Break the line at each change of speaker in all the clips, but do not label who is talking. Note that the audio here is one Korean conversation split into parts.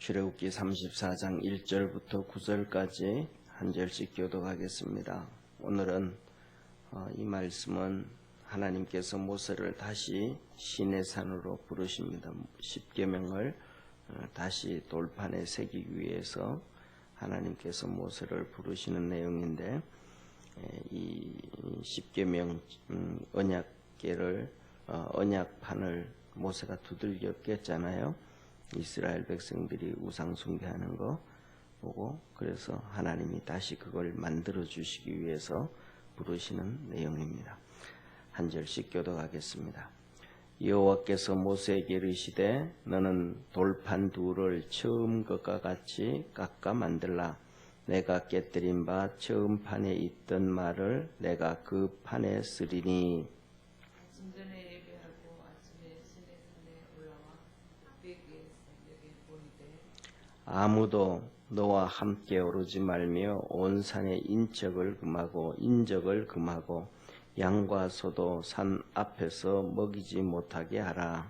출애굽기 34장 1절부터 9절까지 한 절씩 교독하겠습니다. 오늘은 이 말씀은 하나님께서 모세를 다시 시내산으로 부르십니다. 십계명을 다시 돌판에 새기기 위해서 하나님께서 모세를 부르시는 내용인데, 이 십계명 언약궤를 언약판을 모세가 두들겨 깼잖아요. 이스라엘 백성들이 우상 숭배하는 거 보고, 그래서 하나님이 다시 그걸 만들어 주시기 위해서 부르시는 내용입니다. 한 절씩 교독하겠습니다. 여호와께서 모세에게 이르시되 너는 돌판 둘을 처음 것과 같이 깎아 만들라. 내가 깨뜨린 바 처음 판에 있던 말을 내가 그 판에 쓰리니.
아침 전에 예배하고 아침에 시내산에 올라와 흑백의 새벽에 보이되
아무도 너와 함께 오르지 말며 온 산의 인적을 금하고 양과 소도 산 앞에서 먹이지 못하게 하라.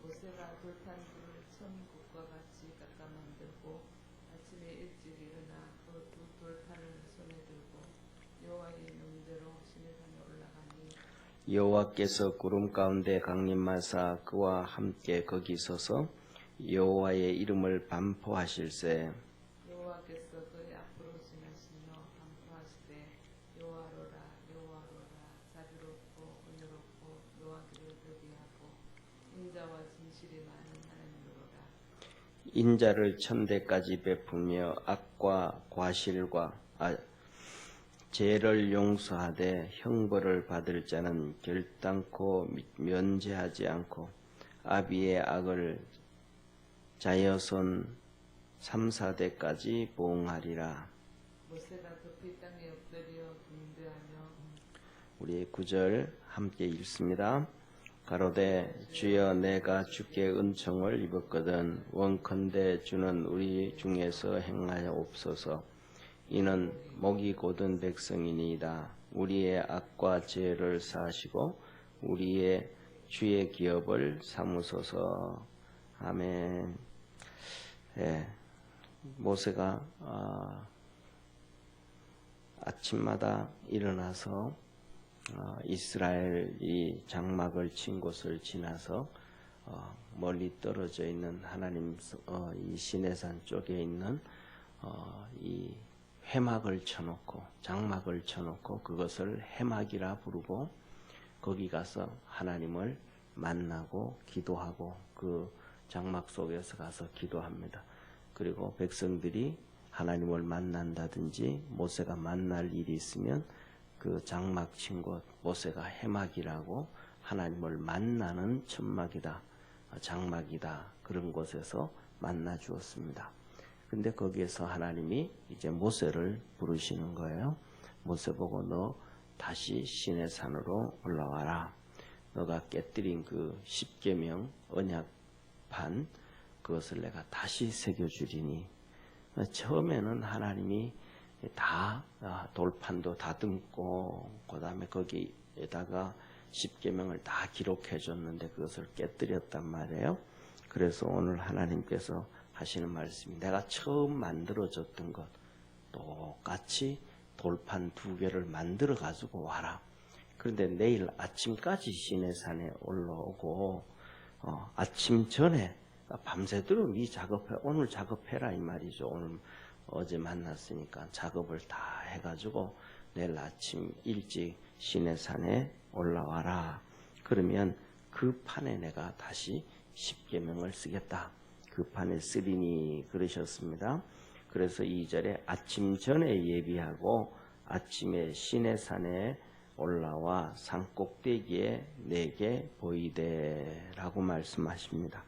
모세가 돌판 둘을 처음 것과 같이 깎아 만들고 아침에 일찍 일어나 그 두 돌판을 손에 들고 여호와의 명대로 시내산에 올라가니
여호와께서 구름 가운데 강림하사 그와 함께 거기 서서 여호와의 이름을 반포하실세.
여호와께서 그의 앞으로 지나시며 반포하시되 여호와로라 자비롭고 은혜롭고 노하기를 더디하고 인자와 진실이 많은 하나님으로라.
인자를 천대까지 베푸며 악과 과실과 죄를 용서하되 형벌을 받을 자는 결단코 면제하지 않고 아비의 악을 자여손 3, 4대까지 보응하리라.
모세가 급히 땅에 엎드려 분배하며
우리 9절 함께 읽습니다. 가로되 주여 내가 주께 은총을 입었거든 원컨대 주는 우리 중에서 행하옵소서. 이는 목이 곧은 백성이니이다. 우리의 악과 죄를 사하시고 우리의 주의 기업을 삼으소서. 아멘. 모세가 아침마다 일어나서 이스라엘이 장막을 친 곳을 지나서 멀리 떨어져 있는 하나님 이 시내산 쪽에 있는 이 회막을 쳐놓고 장막을 쳐놓고 그것을 회막이라 부르고 거기 가서 하나님을 만나고 기도하고 그 장막 속에서 가서 기도합니다. 그리고 백성들이 하나님을 만난다든지 모세가 만날 일이 있으면 그 장막 친 곳 모세가 회막이라고 하나님을 만나는 천막이다, 장막이다, 그런 곳에서 만나 주었습니다. 근데 거기에서 하나님이 이제 모세를 부르시는 거예요. 모세 보고 너 다시 시내산으로 올라와라. 너가 깨뜨린 그 십계명 언약판 그것을 내가 다시 새겨주리니. 처음에는 하나님이 다 돌판도 다듬고 그 다음에 거기에다가 십계명을 다 기록해 줬는데 그것을 깨뜨렸단 말이에요. 그래서 오늘 하나님께서 하시는 말씀이 내가 처음 만들어줬던 것 똑같이 돌판 2개를 만들어 가지고 와라. 그런데 내일 아침까지 시내산에 올라오고 아침 전에 밤새도록 네 작업해, 오늘 작업해라 이 말이죠. 오늘 어제 만났으니까 작업을 다 해가지고 내일 아침 일찍 시내산에 올라와라. 그러면 그 판에 내가 다시 십계명을 쓰겠다. 그 판에 쓰리니 그러셨습니다. 그래서 2절에 아침 전에 예비하고 아침에 시내산에 올라와 산꼭대기에 내게 보이되 라고 말씀하십니다.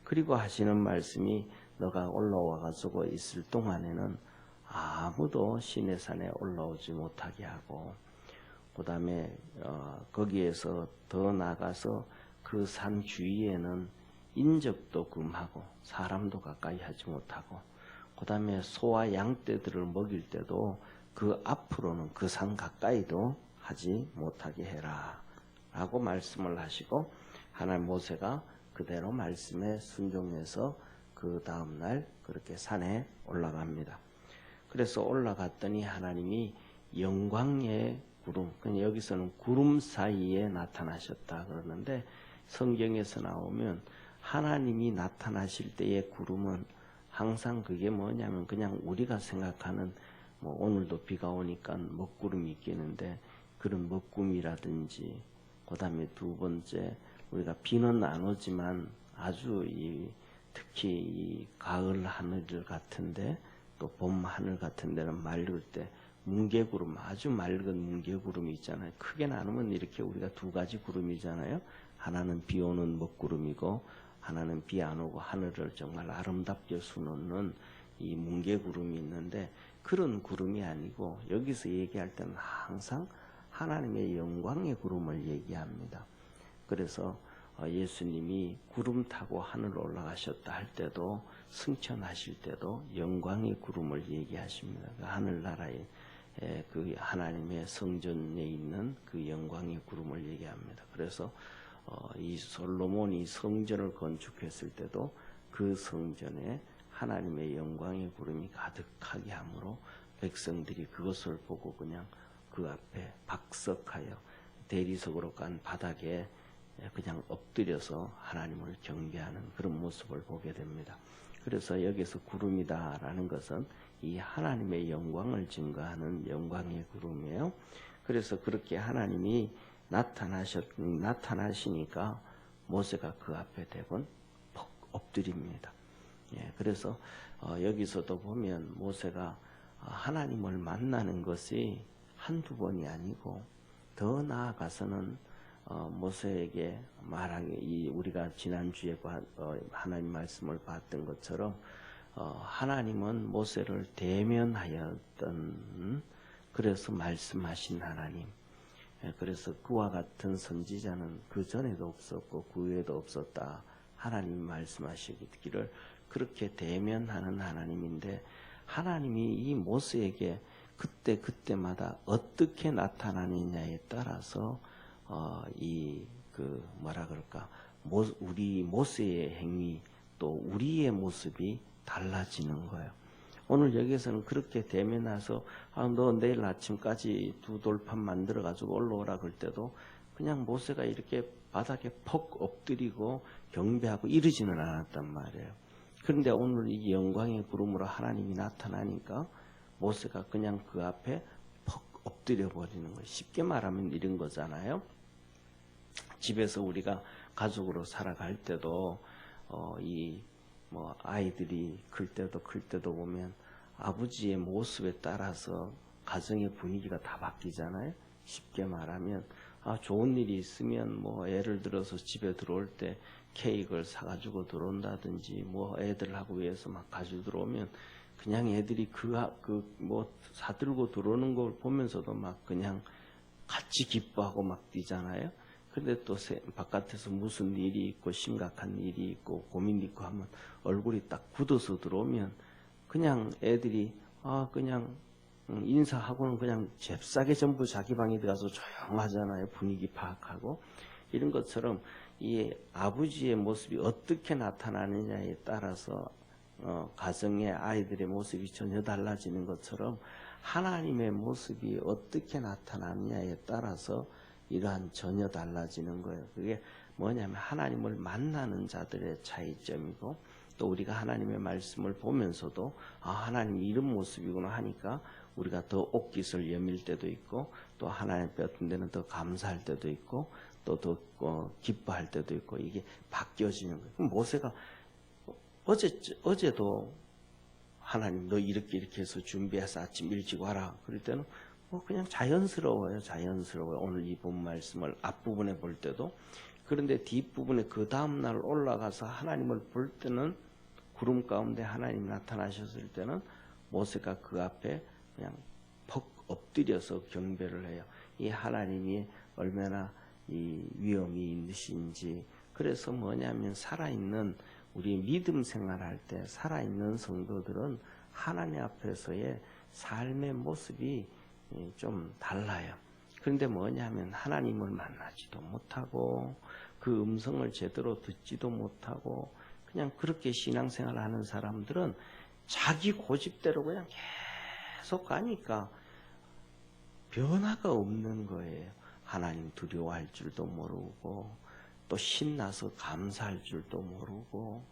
그리고 하시는 말씀이 너가 올라와 가지고 있을 동안에는 아무도 시내산에 올라오지 못하게 하고 그 다음에 거기에서 더 나가서 그 산 주위에는 인적도 금하고 사람도 가까이 하지 못하고 그 다음에 소와 양떼들을 먹일 때도 그 앞으로는 그 산 가까이도 하지 못하게 해라 라고 말씀을 하시고 하나님 모세가 그대로 말씀에 순종해서 그 그 다음날 그렇게 산에 올라갑니다. 그래서 올라갔더니 하나님이 영광의 구름, 여기서는 구름 사이에 나타나셨다 그러는데, 성경에서 나오면 하나님이 나타나실 때의 구름은 항상 그게 뭐냐면 그냥 우리가 생각하는 뭐 오늘도 비가 오니까 먹구름이 있겠는데 그런 먹구름이라든지, 그 다음에 두 번째 우리가 비는 안 오지만 아주 특히 이 가을 하늘 같은데 또 봄 하늘 같은 데는 맑을 때 뭉게구름, 아주 맑은 뭉게구름이 있잖아요. 크게 나누면 이렇게 우리가 두 가지 구름이잖아요. 하나는 비 오는 먹구름이고 하나는 비 안 오고 하늘을 정말 아름답게 수놓는 이 뭉게구름이 있는데, 그런 구름이 아니고 여기서 얘기할 때는 항상 하나님의 영광의 구름을 얘기합니다. 그래서 예수님이 구름 타고 하늘로 올라가셨다 할 때도, 승천하실 때도 영광의 구름을 얘기하십니다. 그 하늘나라의 그 하나님의 성전에 있는 그 영광의 구름을 얘기합니다. 그래서 이 솔로몬이 성전을 건축했을 때도 그 성전에 하나님의 영광의 구름이 가득하게 하므로 백성들이 그것을 보고 그냥 그 앞에 박석하여 대리석으로 간 바닥에 그냥 엎드려서 하나님을 경배하는 그런 모습을 보게 됩니다. 그래서 여기서 구름이다라는 것은 이 하나님의 영광을 증거하는 영광의 구름이에요. 그래서 그렇게 하나님이 나타나시니까 모세가 그 앞에 대번 퍽 엎드립니다. 그래서 여기서도 보면 모세가 하나님을 만나는 것이 한두 번이 아니고 더 나아가서는 모세에게 우리가 지난주에 하나님 말씀을 봤던 것처럼 하나님은 모세를 대면하였던, 그래서 말씀하신 하나님. 그래서 그와 같은 선지자는 그 전에도 없었고 그 후에도 없었다. 하나님이 말씀하시기를 그렇게 대면하는 하나님인데, 하나님이 이 모세에게 그때마다 어떻게 나타나느냐에 따라서 우리 모세의 행위 또 우리의 모습이 달라지는 거예요. 오늘 여기서는 그렇게 대면해서 너 내일 아침까지 두 돌판 만들어 가지고 올라오라 그럴 때도 그냥 모세가 이렇게 바닥에 퍽 엎드리고 경배하고 이러지는 않았단 말이에요. 그런데 오늘 이 영광의 구름으로 하나님이 나타나니까 모세가 그냥 그 앞에 퍽 엎드려 버리는 거예요. 쉽게 말하면 이런 거잖아요. 집에서 우리가 가족으로 살아갈 때도 아이들이 클 때도 보면 아버지의 모습에 따라서 가정의 분위기가 다 바뀌잖아요. 쉽게 말하면 좋은 일이 있으면 예를 들어서 집에 들어올 때 케이크를 사가지고 들어온다든지 애들하고 위해서 막 가지고 들어오면 그냥 애들이 사들고 들어오는 걸 보면서도 막 그냥 같이 기뻐하고 막 뛰잖아요. 그런데 또 바깥에서 무슨 일이 있고 심각한 일이 있고 고민이 있고 하면 얼굴이 딱 굳어서 들어오면 그냥 애들이 그냥 인사하고는 그냥 잽싸게 전부 자기 방에 들어가서 조용하잖아요. 분위기 파악하고. 이런 것처럼 이 아버지의 모습이 어떻게 나타나느냐에 따라서 가정의 아이들의 모습이 전혀 달라지는 것처럼 하나님의 모습이 어떻게 나타나느냐에 따라서 이러한 전혀 달라지는 거예요. 그게 뭐냐면 하나님을 만나는 자들의 차이점이고, 또 우리가 하나님의 말씀을 보면서도 하나님이 이런 모습이구나 하니까 우리가 더 옥깃을 여밀 때도 있고, 또 하나님 뼈같은 데는 더 감사할 때도 있고, 또 더 기뻐할 때도 있고, 이게 바뀌어지는 거예요. 그럼 모세가 어제도 하나님 너 이렇게 해서 준비해서 아침 일찍 와라 그럴 때는 그냥 자연스러워요. 오늘 이 본 말씀을 앞부분에 볼 때도. 그런데 뒷부분에 그 다음날 올라가서 하나님을 볼 때는 구름 가운데 하나님 나타나셨을 때는 모세가 그 앞에 그냥 퍽 엎드려서 경배를 해요. 이 하나님이 얼마나 이 위엄이 있으신지. 그래서 뭐냐면 살아있는 우리 믿음 생활할 때 살아있는 성도들은 하나님 앞에서의 삶의 모습이 좀 달라요. 그런데 뭐냐면 하나님을 만나지도 못하고 그 음성을 제대로 듣지도 못하고 그냥 그렇게 신앙생활 하는 사람들은 자기 고집대로 그냥 계속 가니까 변화가 없는 거예요. 하나님 두려워할 줄도 모르고 또 신나서 감사할 줄도 모르고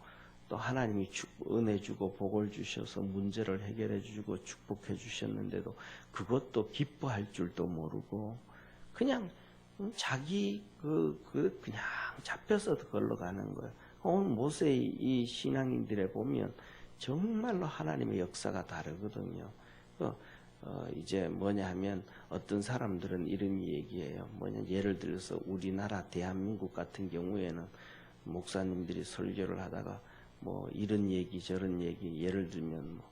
또 하나님이 은혜 주고 복을 주셔서 문제를 해결해 주고 축복해 주셨는데도 그것도 기뻐할 줄도 모르고 그냥 자기 그냥 잡혀서 걸러가는 거예요. 오늘 모세의 이 신앙인들에 보면 정말로 하나님의 역사가 다르거든요. 이제 뭐냐 하면 어떤 사람들은 이런 얘기예요. 뭐냐 예를 들어서 우리나라 대한민국 같은 경우에는 목사님들이 설교를 하다가 뭐 이런 얘기 저런 얘기 예를 들면 뭐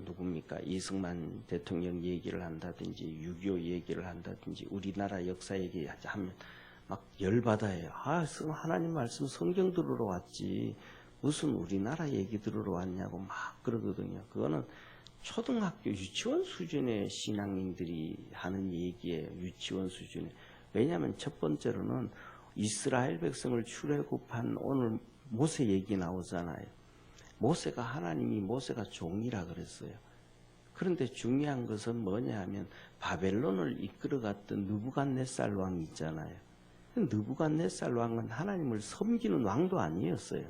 누굽니까 이승만 대통령 얘기를 한다든지 6.25 얘기를 한다든지 우리나라 역사 얘기하면 막 열받아요. 하나님 말씀 성경 들으러 왔지 무슨 우리나라 얘기 들으러 왔냐고 막 그러거든요. 그거는 초등학교 유치원 수준의 신앙인들이 하는 얘기예요. 유치원 수준에. 왜냐하면 첫 번째로는 이스라엘 백성을 출애굽한 오늘 모세 얘기 나오잖아요. 모세가 하나님이 모세가 종이라 그랬어요. 그런데 중요한 것은 뭐냐 하면 바벨론을 이끌어갔던 느부갓네살 왕이 있잖아요. 느부갓네살 왕은 하나님을 섬기는 왕도 아니었어요.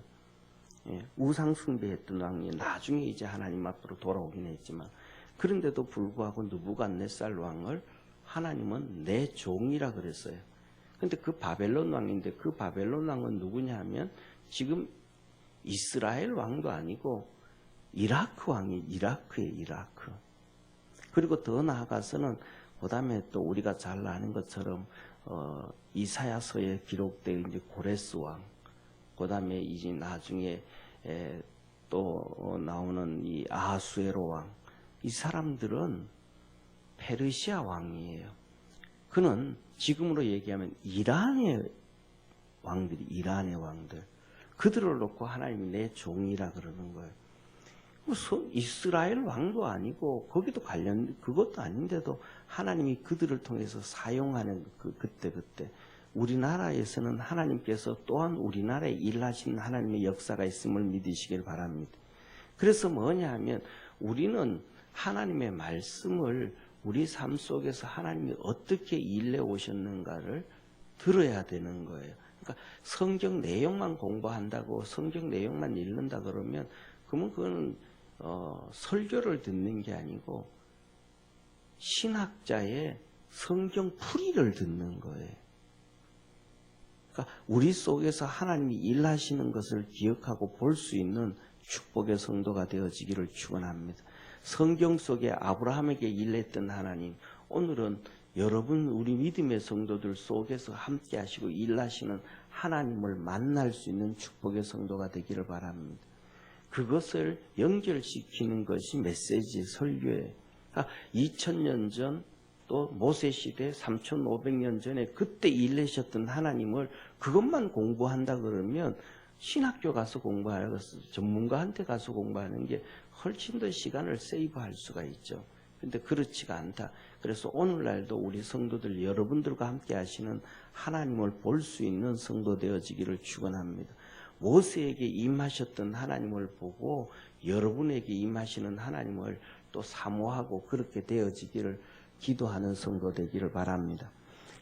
우상 숭배했던 왕이 나중에 이제 하나님 앞으로 돌아오긴 했지만 그런데도 불구하고 느부갓네살 왕을 하나님은 내 종이라 그랬어요. 근데 그 바벨론 왕인데 그 바벨론 왕은 누구냐 하면 지금 이스라엘 왕도 아니고 이라크 왕이 이라크예요. 이라크. 그리고 더 나아가서는 그다음에 또 우리가 잘 아는 것처럼 이사야서에 기록된 이제 고레스 왕, 그다음에 이제 나중에 또 나오는 이 아하수에로 왕, 이 사람들은 페르시아 왕이에요. 그는 지금으로 얘기하면 이란의 왕들이 이란의 왕들. 그들을 놓고 하나님이 내 종이라 그러는 거예요. 이스라엘 왕도 아니고 거기도 그것도 아닌데도 하나님이 그들을 통해서 사용하는 그때 우리나라에서는 하나님께서 또한 우리나라에 일하시는 하나님의 역사가 있음을 믿으시길 바랍니다. 그래서 뭐냐 하면 우리는 하나님의 말씀을 우리 삶 속에서 하나님이 어떻게 일해 오셨는가를 들어야 되는 거예요. 그러니까 성경 내용만 공부한다고 성경 내용만 읽는다 그러면 그러면 그거는 설교를 듣는 게 아니고 신학자의 성경 풀이를 듣는 거예요. 그러니까 우리 속에서 하나님이 일하시는 것을 기억하고 볼 수 있는 축복의 성도가 되어지기를 축원합니다. 성경 속에 아브라함에게 일했던 하나님, 오늘은 여러분 우리 믿음의 성도들 속에서 함께 하시고 일하시는 하나님을 만날 수 있는 축복의 성도가 되기를 바랍니다. 그것을 연결시키는 것이 메시지 설교예요. 2000년 전 또 모세시대 3500년 전에 그때 일하셨던 하나님을 그것만 공부한다 그러면 신학교 가서 공부하고 전문가한테 가서 공부하는 게 훨씬 더 시간을 세이브할 수가 있죠. 근데 그렇지가 않다. 그래서 오늘날도 우리 성도들 여러분들과 함께 하시는 하나님을 볼 수 있는 성도 되어지기를 축원합니다. 모세에게 임하셨던 하나님을 보고 여러분에게 임하시는 하나님을 또 사모하고 그렇게 되어지기를 기도하는 성도 되기를 바랍니다.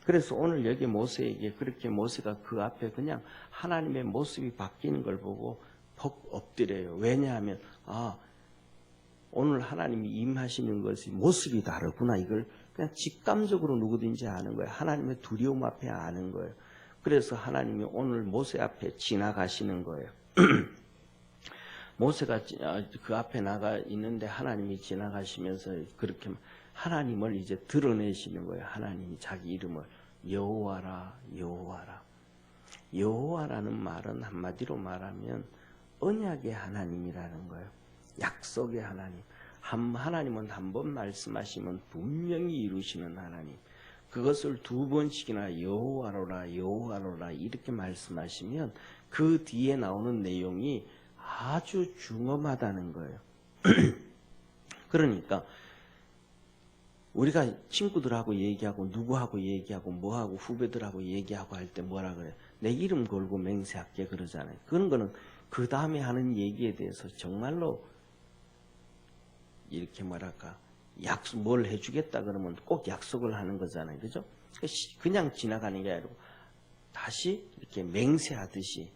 그래서 오늘 여기 모세에게 그렇게 모세가 그 앞에 그냥 하나님의 모습이 바뀌는 걸 보고 퍽 엎드려요. 왜냐하면 오늘 하나님이 임하시는 것이 모습이 다르구나. 이걸 그냥 직감적으로 누구든지 아는 거예요. 하나님의 두려움 앞에 아는 거예요. 그래서 하나님이 오늘 모세 앞에 지나가시는 거예요. 모세가 그 앞에 나가 있는데 하나님이 지나가시면서 그렇게 하나님을 이제 드러내시는 거예요. 하나님이 자기 이름을 여호와라 여호와라. 여호와라는 말은 한마디로 말하면 언약의 하나님이라는 거예요. 약속의 하나님. 하나님은 한 번 말씀하시면 분명히 이루시는 하나님. 그것을 두 번씩이나 여호와로라 여호와로라 이렇게 말씀하시면 그 뒤에 나오는 내용이 아주 중엄하다는 거예요. 그러니까 우리가 친구들하고 얘기하고 누구하고 얘기하고 뭐하고 후배들하고 얘기하고 할 때 뭐라 그래? 내 이름 걸고 맹세할게 그러잖아요. 그런 거는 그 다음에 하는 얘기에 대해서 정말로 이렇게 뭐랄까 약속 뭘 해주겠다 그러면 꼭 약속을 하는 거잖아요, 그죠? 그냥 지나가는 게 아니고 다시 이렇게 맹세하듯이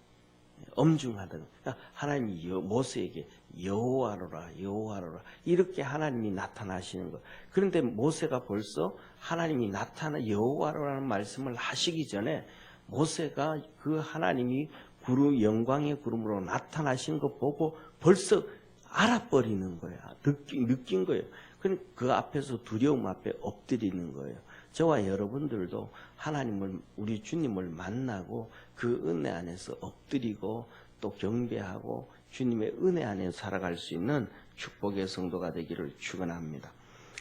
엄중하던 하나님이 모세에게 여호와로라 여호와로라 이렇게 하나님이 나타나시는 것. 그런데 모세가 벌써 하나님이 나타나 여호와로라는 말씀을 하시기 전에 모세가 그 하나님이 구름 영광의 구름으로 나타나신 거 보고 벌써 알아버리는 거야. 느낀 거예요. 그 앞에서 두려움 앞에 엎드리는 거예요. 저와 여러분들도 하나님을 우리 주님을 만나고 그 은혜 안에서 엎드리고 또 경배하고 주님의 은혜 안에 살아갈 수 있는 축복의 성도가 되기를 축원합니다.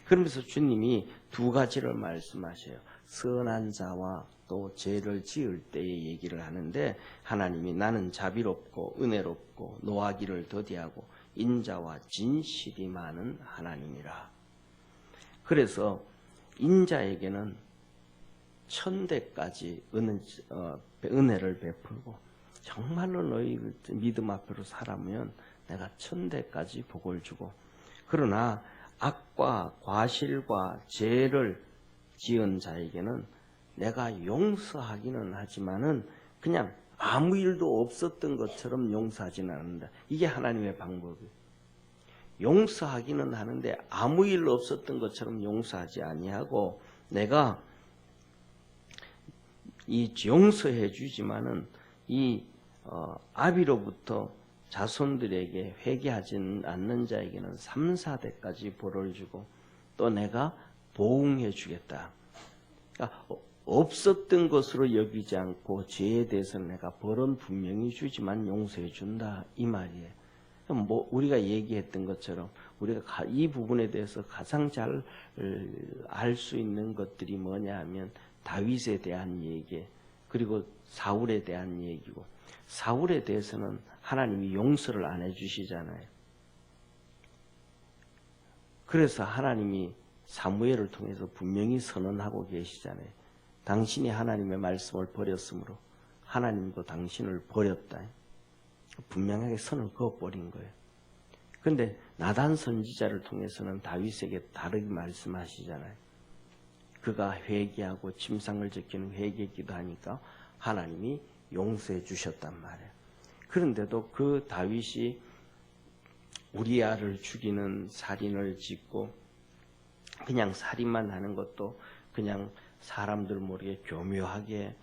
그러면서 주님이 두 가지를 말씀하셔요. 선한 자와 또 죄를 지을 때의 얘기를 하는데 하나님이 나는 자비롭고 은혜롭고 노하기를 더디하고 인자와 진실이 많은 하나님이라. 그래서 인자에게는 천대까지 은혜를 베풀고 정말로 너희 믿음 앞으로 살아면 내가 천대까지 복을 주고 그러나 악과 과실과 죄를 지은 자에게는 내가 용서하기는 하지만은 그냥 아무 일도 없었던 것처럼 용서하지는 않는다. 이게 하나님의 방법이에요. 용서하기는 하는데 아무 일 없었던 것처럼 용서하지 아니하고 내가 이 용서해 주지만은 이 아비로부터 자손들에게 회개하지 않는 자에게는 3, 4대까지 벌을 주고 또 내가 보응해 주겠다. 그러니까 없었던 것으로 여기지 않고 죄에 대해서는 내가 벌은 분명히 주지만 용서해 준다 이 말이에요. 뭐 우리가 얘기했던 것처럼 우리가 이 부분에 대해서 가장 잘 알 수 있는 것들이 뭐냐 하면 다윗에 대한 얘기 그리고 사울에 대한 얘기고 사울에 대해서는 하나님이 용서를 안 해주시잖아요. 그래서 하나님이 사무엘을 통해서 분명히 선언하고 계시잖아요. 당신이 하나님의 말씀을 버렸으므로 하나님도 당신을 버렸다. 분명하게 선을 그어버린 거예요. 그런데 나단 선지자를 통해서는 다윗에게 다르게 말씀하시잖아요. 그가 회개하고 침상을 지키는 회개 기도하니까 하나님이 용서해 주셨단 말이에요. 그런데도 그 다윗이 우리아를 죽이는 살인을 짓고 그냥 살인만 하는 것도 그냥 사람들 모르게 교묘하게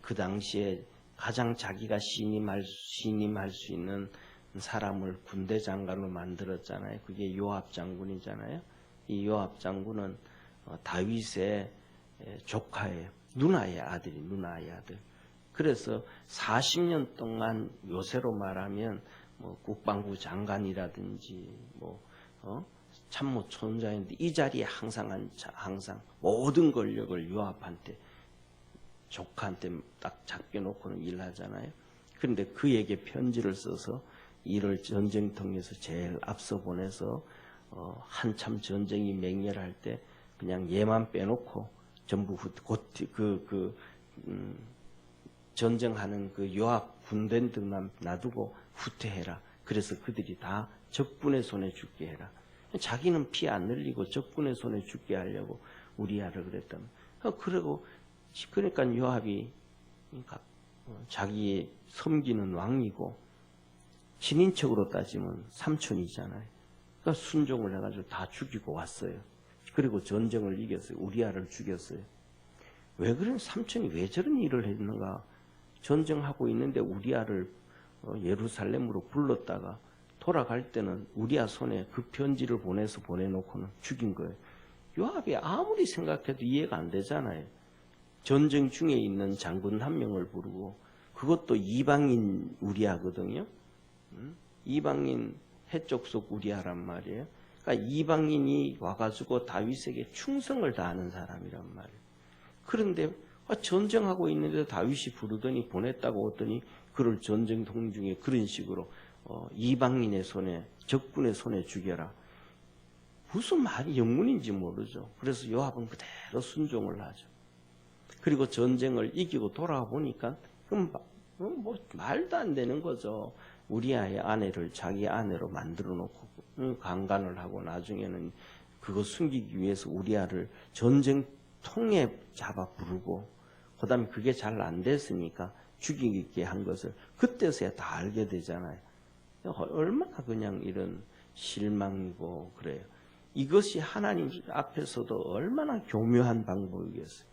그 당시에 가장 자기가 신임할 수 있는 사람을 군대 장관으로 만들었잖아요. 그게 요압 장군이잖아요. 이 요압 장군은 다윗의 조카예요. 누나의 아들. 그래서 40년 동안 요새로 말하면 뭐 국방부 장관이라든지 참모총장인데 이 자리에 항상 모든 권력을 요압한테 조카한테 딱 잡혀놓고는 일하잖아요. 그런데 그에게 편지를 써서 이를 전쟁통에서 제일 앞서 보내서 한참 전쟁이 맹렬할 때 그냥 얘만 빼놓고 전부 전쟁하는 그 요압 군대들만 놔두고 후퇴해라. 그래서 그들이 다 적군의 손에 죽게 해라. 자기는 피 안 흘리고 적군의 손에 죽게 하려고 우리아를 그랬다면. 그러니까 요압이 자기 섬기는 왕이고 친인척으로 따지면 삼촌이잖아요. 그러니까 순종을 해가지고 다 죽이고 왔어요. 그리고 전쟁을 이겼어요. 우리아를 죽였어요. 왜 그런 삼촌이 왜 저런 일을 했는가? 전쟁하고 있는데 우리아를 예루살렘으로 불렀다가 돌아갈 때는 우리아 손에 그 편지를 보내놓고는 죽인 거예요. 요압이 아무리 생각해도 이해가 안 되잖아요. 전쟁 중에 있는 장군 한 명을 부르고 그것도 이방인 우리아거든요. 이방인 해족 속 우리아란 말이에요. 그러니까 이방인이 와가지고 다윗에게 충성을 다하는 사람이란 말이에요. 그런데 전쟁하고 있는데 다윗이 부르더니 보냈다고 했더니 그를 전쟁 동중에 그런 식으로 이방인의 손에 적군의 손에 죽여라. 무슨 말이 영문인지 모르죠. 그래서 요압은 그대로 순종을 하죠. 그리고 전쟁을 이기고 돌아와 보니까 그럼 뭐 말도 안 되는 거죠. 우리아의 아내를 자기 아내로 만들어 놓고 강간을 하고 나중에는 그거 숨기기 위해서 우리아를 전쟁통에 잡아 부르고 그다음에 그게 잘 안 됐으니까 죽이게 한 것을 그때서야 다 알게 되잖아요. 얼마나 그냥 이런 실망이고 그래요. 이것이 하나님 앞에서도 얼마나 교묘한 방법이겠어요.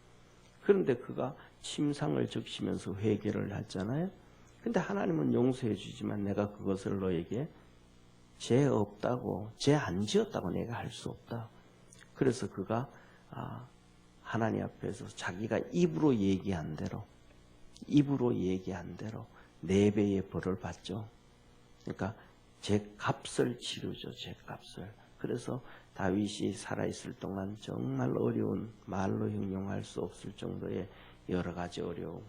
그런데 그가 침상을 적시면서 회개를 했잖아요. 근데 하나님은 용서해 주지만 내가 그것을 너에게 죄 없다고, 죄 안 지었다고 내가 할 수 없다. 그래서 그가 하나님 앞에서 자기가 입으로 얘기한 대로 4배의 벌을 받죠. 그러니까 제 값을 치르죠. 제 값을. 그래서 다윗이 살아있을 동안 정말 어려운, 말로 형용할 수 없을 정도의 여러 가지 어려움,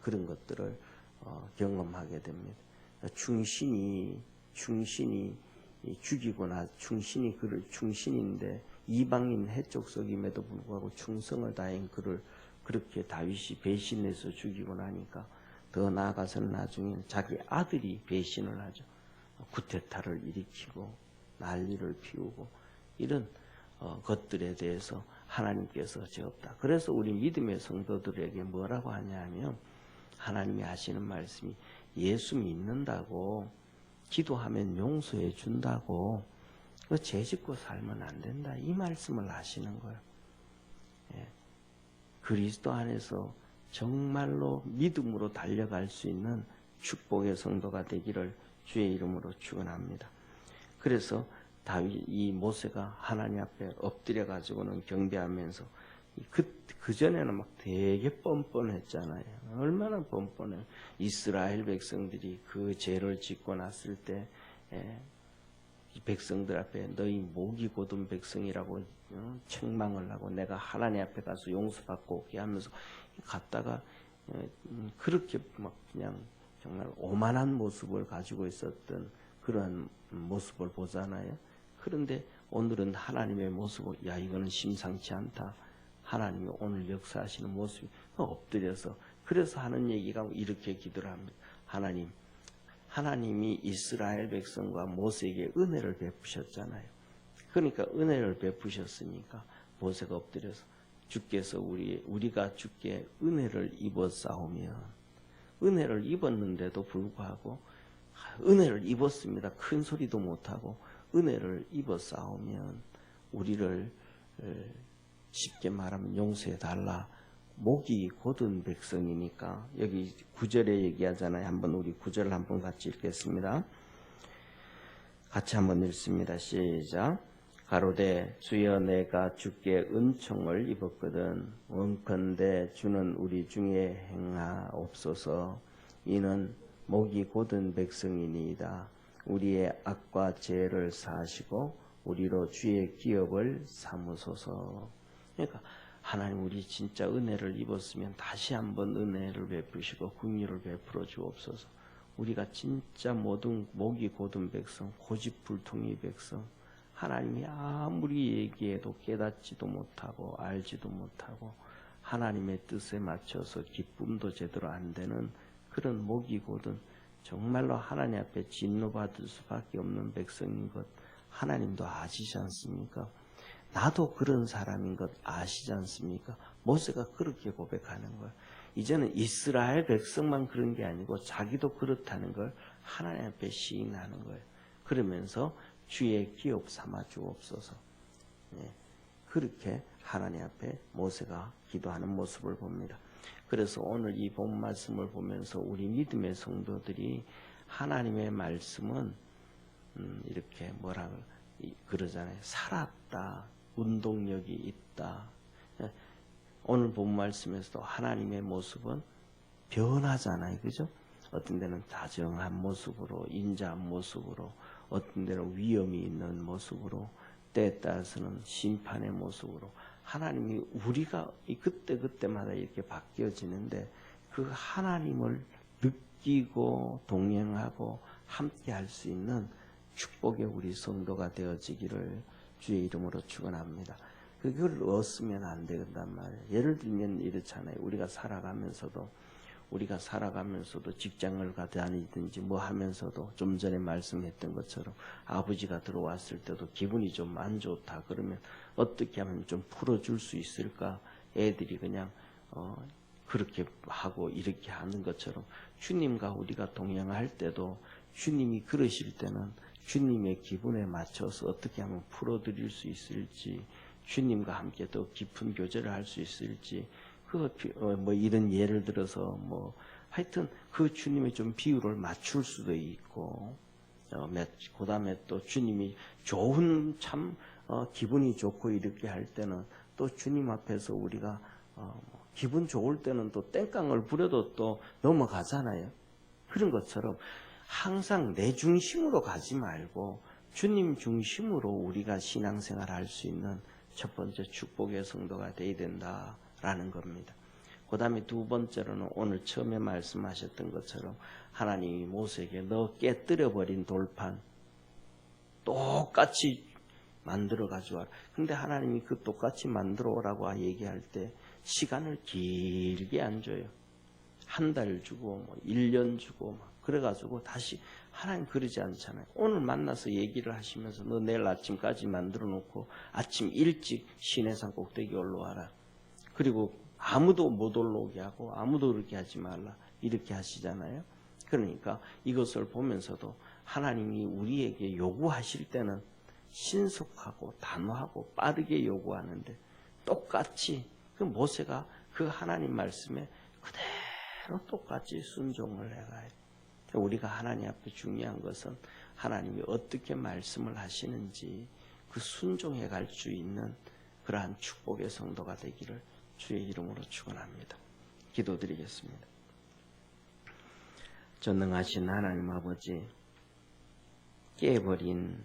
그런 것들을 경험하게 됩니다. 충신이 죽이거나 충신인데 이방인 해족석임에도 불구하고 충성을 다한 그를 그렇게 다윗이 배신해서 죽이고 나니까 더 나아가서는 나중에 자기 아들이 배신을 하죠. 쿠데타를 일으키고 난리를 피우고 이런 것들에 대해서 하나님께서 죄없다. 그래서 우리 믿음의 성도들에게 뭐라고 하냐면 하나님이 하시는 말씀이 예수 믿는다고 기도하면 용서해 준다고 죄 짓고 살면 안 된다. 이 말씀을 하시는 거예요. 예. 그리스도 안에서 정말로 믿음으로 달려갈 수 있는 축복의 성도가 되기를 주의 이름으로 축원합니다. 그래서 다윗 이 모세가 하나님 앞에 엎드려 가지고는 경배하면서 그 전에는 막 되게 뻔뻔했잖아요. 얼마나 뻔뻔해. 이스라엘 백성들이 그 죄를 짓고 났을 때 이 백성들 앞에 너희 목이 곧은 백성이라고 책망을 하고 내가 하나님 앞에 가서 용서받고 오게 하면서 갔다가 그렇게 막 그냥 정말 오만한 모습을 가지고 있었던 그런 모습을 보잖아요. 그런데 오늘은 하나님의 모습을 야 이거는 심상치 않다. 하나님이 오늘 역사하시는 모습이 엎드려서 그래서 하는 얘기가 이렇게 기도를 합니다. 하나님이 이스라엘 백성과 모세에게 은혜를 베푸셨잖아요. 그러니까 은혜를 베푸셨으니까 모세가 엎드려서 주께서 우리가 주께 은혜를 입었사오면 은혜를 입었는데도 불구하고 은혜를 입었습니다. 큰 소리도 못하고 은혜를 입었사오면 우리를 쉽게 말하면 용서해 달라. 목이 곧은 백성이니까 여기 9절에 얘기하잖아요. 한번 우리 9절 한번 같이 읽겠습니다. 같이 한번 읽습니다. 시작. 가로되 주여 내가 주께 은총을 입었거든 원컨대 주는 우리 중에 행하옵소서. 이는 목이 곧은 백성이니이다. 우리의 악과 죄를 사하시고 우리로 주의 기업을 삼으소서. 그러니까 하나님 우리 진짜 은혜를 입었으면 다시 한번 은혜를 베푸시고 긍휼을 베풀어 주옵소서. 우리가 진짜 모든 목이 곧은 백성, 고집불통이 백성, 하나님이 아무리 얘기해도 깨닫지도 못하고 알지도 못하고 하나님의 뜻에 맞춰서 기쁨도 제대로 안 되는 그런 목이 곧은 정말로 하나님 앞에 진노받을 수밖에 없는 백성인 것 하나님도 아시지 않습니까? 나도 그런 사람인 것 아시지 않습니까? 모세가 그렇게 고백하는 거예요. 이제는 이스라엘 백성만 그런 게 아니고 자기도 그렇다는 걸 하나님 앞에 시인하는 거예요. 그러면서 주의 기업 삼아 주옵소서. 그렇게 하나님 앞에 모세가 기도하는 모습을 봅니다. 그래서 오늘 이 본 말씀을 보면서 우리 믿음의 성도들이 하나님의 말씀은 이렇게 뭐라 그러잖아요. 살았다. 운동력이 있다. 오늘 본 말씀에서도 하나님의 모습은 변하잖아요. 그죠? 어떤 데는 다정한 모습으로, 인자한 모습으로, 어떤 데는 위험이 있는 모습으로, 때에 따라서는 심판의 모습으로 하나님이 우리가 그때마다 이렇게 바뀌어지는데 그 하나님을 느끼고 동행하고 함께 할 수 있는 축복의 우리 성도가 되어지기를 주의 이름으로 축원합니다. 그걸 얻으면 안 된단 말이에요. 예를 들면 이렇잖아요. 우리가 살아가면서도 우리가 살아가면서도 직장을 다니든지 뭐 하면서도 좀 전에 말씀했던 것처럼 아버지가 들어왔을 때도 기분이 좀 안 좋다 그러면 어떻게 하면 좀 풀어줄 수 있을까? 애들이 그냥 그렇게 하고 이렇게 하는 것처럼 주님과 우리가 동행할 때도 주님이 그러실 때는 주님의 기분에 맞춰서 어떻게 하면 풀어드릴 수 있을지, 주님과 함께 더 깊은 교제를 할 수 있을지, 뭐 이런 예를 들어서 뭐 하여튼 그 주님의 좀 비율을 맞출 수도 있고, 그 다음에 또 주님이 좋은 참 기분이 좋고 이렇게 할 때는 또 주님 앞에서 우리가 기분 좋을 때는 또 땡깡을 부려도 또 넘어가잖아요. 그런 것처럼 항상 내 중심으로 가지 말고 주님 중심으로 우리가 신앙생활 할 수 있는 첫 번째 축복의 성도가 되어야 된다라는 겁니다. 그 다음에 두 번째로는 오늘 처음에 말씀하셨던 것처럼 하나님이 모세에게 너 깨뜨려버린 돌판 똑같이 만들어 가지고 와라. 근데 하나님이 그 똑같이 만들어 오라고 얘기할 때 시간을 길게 안 줘요. 한 달 주고 뭐 1년 주고 막 그래가지고 다시 하나님 그러지 않잖아요. 오늘 만나서 얘기를 하시면서 너 내일 아침까지 만들어 놓고 아침 일찍 시내산 꼭대기 올라와라. 그리고 아무도 못 올라오게 하고 아무도 그렇게 하지 말라. 이렇게 하시잖아요. 그러니까 이것을 보면서도 하나님이 우리에게 요구하실 때는 신속하고 단호하고 빠르게 요구하는데 똑같이 그 모세가 그 하나님 말씀에 그대로 똑같이 순종을 해가야 돼. 우리가 하나님 앞에 중요한 것은 하나님이 어떻게 말씀을 하시는지 그 순종해 갈 수 있는 그러한 축복의 성도가 되기를 주의 이름으로 축원합니다. 기도드리겠습니다. 전능하신 하나님 아버지, 깨버린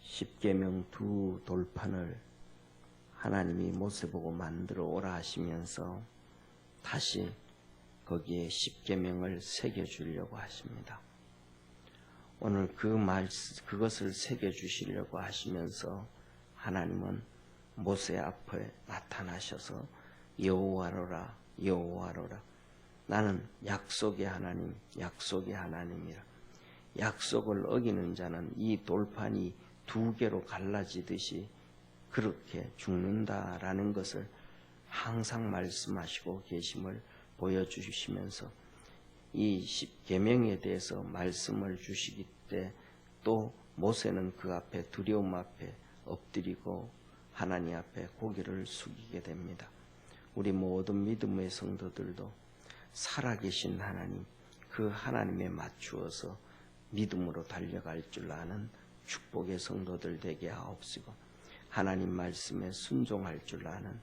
십계명 두 돌판을 하나님이 모세 보고 만들어 오라 하시면서 다시 거기에 십계명을 새겨주려고 하십니다. 오늘 그것을 새겨주시려고 하시면서 하나님은 모세 앞에 나타나셔서 여호와로라 여호와로라 나는 약속의 하나님 약속의 하나님이라. 약속을 어기는 자는 이 돌판이 두 개로 갈라지듯이 그렇게 죽는다라는 것을 항상 말씀하시고 계심을 보여주시면서 이 십계명에 대해서 말씀을 주시기 때 또 모세는 그 앞에 두려움 앞에 엎드리고 하나님 앞에 고개를 숙이게 됩니다. 우리 모든 믿음의 성도들도 살아계신 하나님, 그 하나님에 맞추어서 믿음으로 달려갈 줄 아는 축복의 성도들 되게 하옵시고 하나님 말씀에 순종할 줄 아는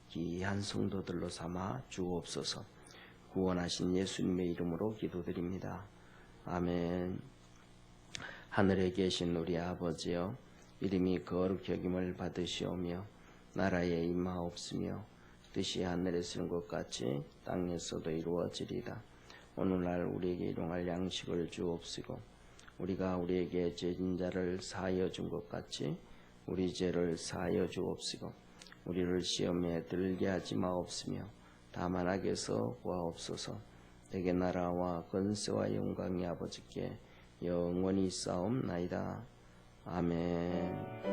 귀한 성도들로 삼아 주옵소서. 구원하신 예수님의 이름으로 기도드립니다. 아멘. 하늘에 계신 우리 아버지여, 이름이 거룩히 여김을 받으시오며 나라에 임하옵시며 뜻이 하늘에서 이룬 것 같이 땅에서도 이루어지리다. 오늘날 우리에게 일용할 양식을 주옵시고 우리가 우리에게 죄진 자를 사하여 준 것 같이 우리 죄를 사하여 주옵시고 우리를 시험에 들게 하지 마옵시며 다만 악에서 구하옵소서. 내게 나라와 권세와 영광이 아버지께 영원히 있사옵나이다. 아멘.